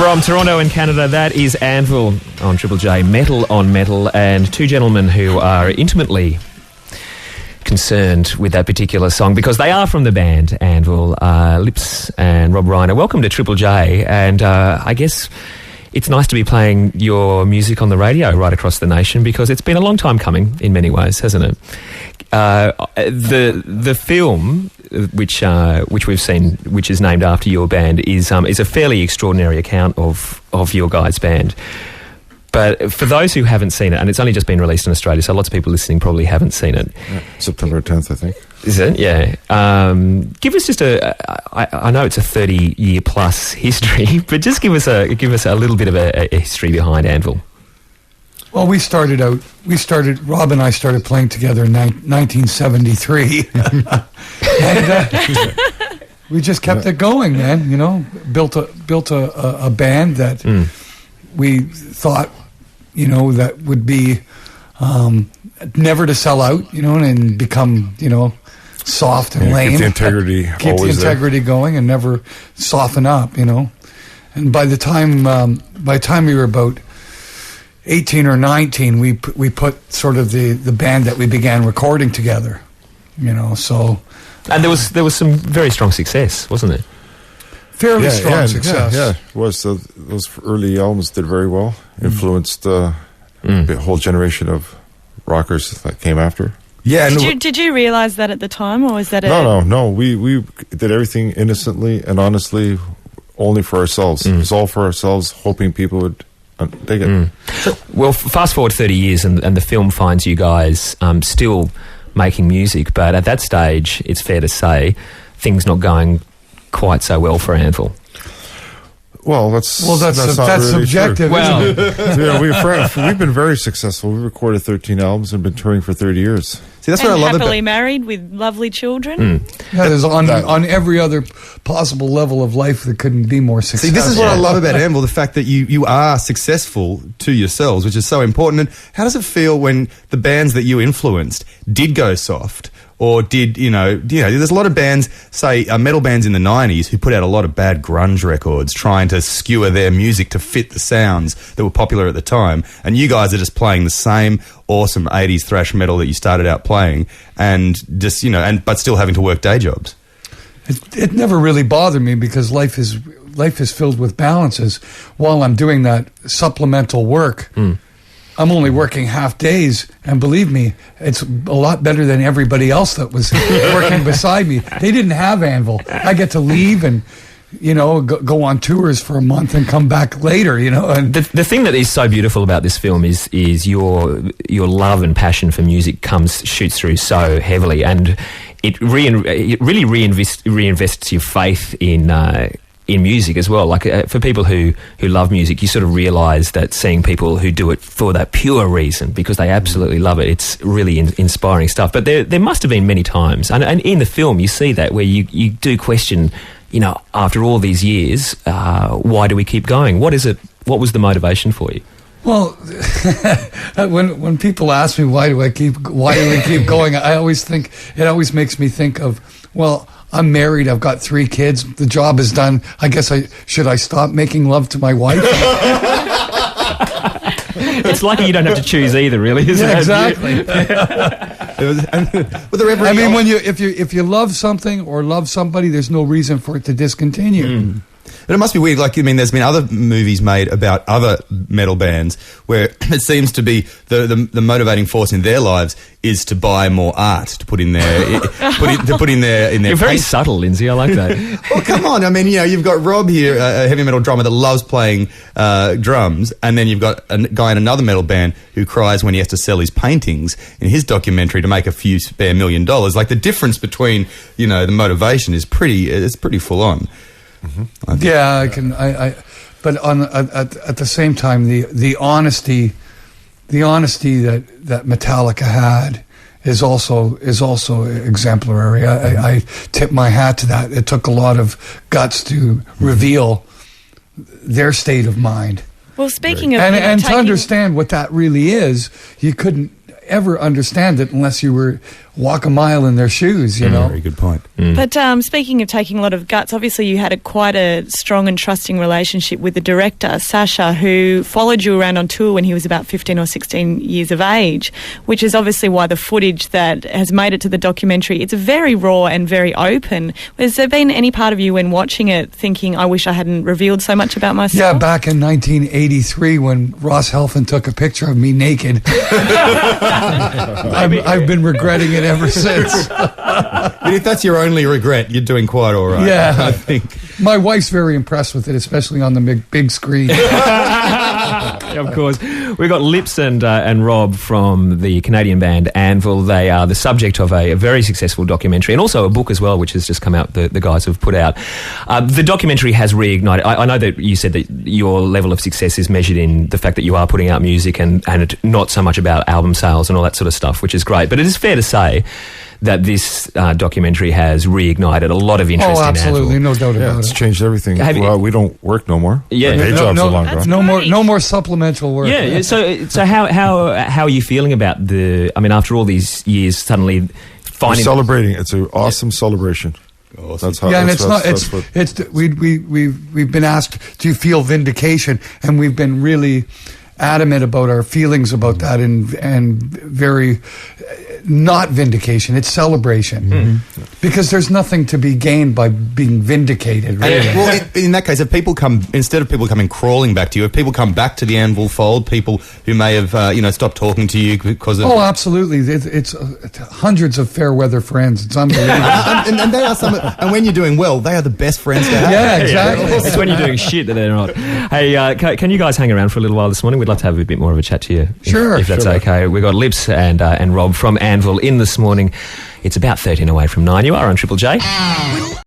From Toronto in Canada, that is Anvil on Triple J, Metal on Metal, and two gentlemen who are intimately concerned with that particular song because they are from the band Anvil, Lips and Rob Reiner. Welcome to Triple J, and I guess it's nice to be playing your music on the radio right across the nation because it's been a long time coming in many ways, hasn't it? The film which we've seen, which is named after your band, is a fairly extraordinary account of your guys' band. But for those who haven't seen it, and it's only just been released in Australia, so lots of people listening probably haven't seen it. Yeah, September 10th, I think. Is it? Yeah. Give us just I know it's a 30-year plus history, but just give us a little bit of a history behind Anvil. Well, Rob and I started playing together in 1973. And we just kept it going, man, you know, built a band that we thought, you know, that would be never to sell out, you know, and become, you know, soft and lame. Keep the integrity keep the integrity going and never soften up, you know. And by the time we were about 18 or 19, we put sort of the band that we began recording together, you know. So, and there was some very strong success, wasn't there? Fairly strong success. Yeah, it was. Those early albums did very well. Influenced a whole generation of rockers that came after. Yeah. Did you realize that at the time, or was that No. We did everything innocently and honestly, only for ourselves. It was all for ourselves, hoping people would take it. Well, fast forward 30 years and the film finds you guys still making music, but at that stage, it's fair to say, things not going quite so well for Anvil. Well, that's really subjective. True. Well, we've been very successful. We recorded 13 albums and been touring for 30 years. See, that's what I love happily married with lovely children. Yeah, there's on every other possible level of life that couldn't be more successful. See, this is what I love about Anvil, the fact that you are successful to yourselves, which is so important. And how does it feel when the bands that you influenced did go soft? Or did, you know, there's a lot of bands, say, metal bands in the 90s who put out a lot of bad grunge records trying to skewer their music to fit the sounds that were popular at the time. And you guys are just playing the same awesome 80s thrash metal that you started out playing and just, you know, but still having to work day jobs. It never really bothered me because life is filled with balances. While I'm doing that supplemental work, I'm only working half days, and believe me, it's a lot better than everybody else that was working beside me. They didn't have Anvil. I get to leave and, you know, go on tours for a month and come back later, you know. And the thing that is so beautiful about this film is your love and passion for music shoots through so heavily, and it really reinvests your faith in music as well. Like for people who love music, you sort of realise that seeing people who do it for that pure reason because they absolutely love it, it's really inspiring stuff. But there must have been many times, and in the film you see that where you do question, you know, after all these years, why do we keep going? What is it? What was the motivation for you? Well, when people ask me why do we keep going, I always think it always makes me think of, well, I'm married. I've got 3 kids. The job is done. I guess should I stop making love to my wife? It's lucky you don't have to choose either, really, isn't it? Exactly. I mean, if you love something or love somebody, there's no reason for it to discontinue. But it must be weird. Like, I mean, there's been other movies made about other metal bands where it seems to be the motivating force in their lives is to buy more art to put in their You're very subtle, Lindsay. I like that. Well, come on. I mean, you know, you've got Rob here, a heavy metal drummer that loves playing drums, and then you've got a guy in another metal band who cries when he has to sell his paintings in his documentary to make a few spare $1 million. Like, the difference between, you know, the motivation is pretty full on. Yeah, I can. But at the same time, the honesty that Metallica had is also exemplary. I tip my hat to that. It took a lot of guts to reveal their state of mind. Well, speaking of and to understand what that really is, you couldn't ever understand it unless you were walk a mile in their shoes, you know. Very good point. But speaking of taking a lot of guts, obviously you had quite a strong and trusting relationship with the director, Sacha, who followed you around on tour when he was about 15 or 16 years of age, which is obviously why the footage that has made it to the documentary, it's very raw and very open. Has there been any part of you when watching it thinking, I wish I hadn't revealed so much about myself? Yeah, back in 1983 when Ross Helfand took a picture of me naked. I've been regretting it ever since. But if that's your only regret, you're doing quite all right. Yeah. I think. My wife's very impressed with it, especially on the big screen. Of course. We've got Lips and Rob from the Canadian band Anvil. They are the subject of a very successful documentary and also a book as well, which has just come out, the guys have put out. The documentary has reignited. I know that you said that your level of success is measured in the fact that you are putting out music and not so much about album sales and all that sort of stuff, which is great. But it is fair to say that this documentary has reignited a lot of interest in Anvil. Oh, absolutely, no doubt about It's it. changed everything. Well, we don't work no more. Yeah. Our day jobs are long gone. No more supplemental work. Yeah. So how are you feeling about after all these years, suddenly We're finding celebrating. It's an awesome celebration. Awesome. That's how. Yeah, and that's we've been asked, do you feel vindication? And we've been really adamant about our feelings about that, and very not vindication. It's celebration because there's nothing to be gained by being vindicated. Really. Well, in that case, if people instead of people coming crawling back to you, if people come back to the Anvil fold, people who may have stopped talking to you because of absolutely, it's hundreds of fair weather friends. It's unbelievable. and they are some. And when you're doing well, they are the best friends to have. Yeah, exactly. It's when you're doing shit that they're not. Hey, can you guys hang around for a little while this morning? We'd love to have a bit more of a chat to you. Sure. If that's okay. We've got Lips and Rob from Anvil in this morning. It's about 13 away from 9. You are on Triple J.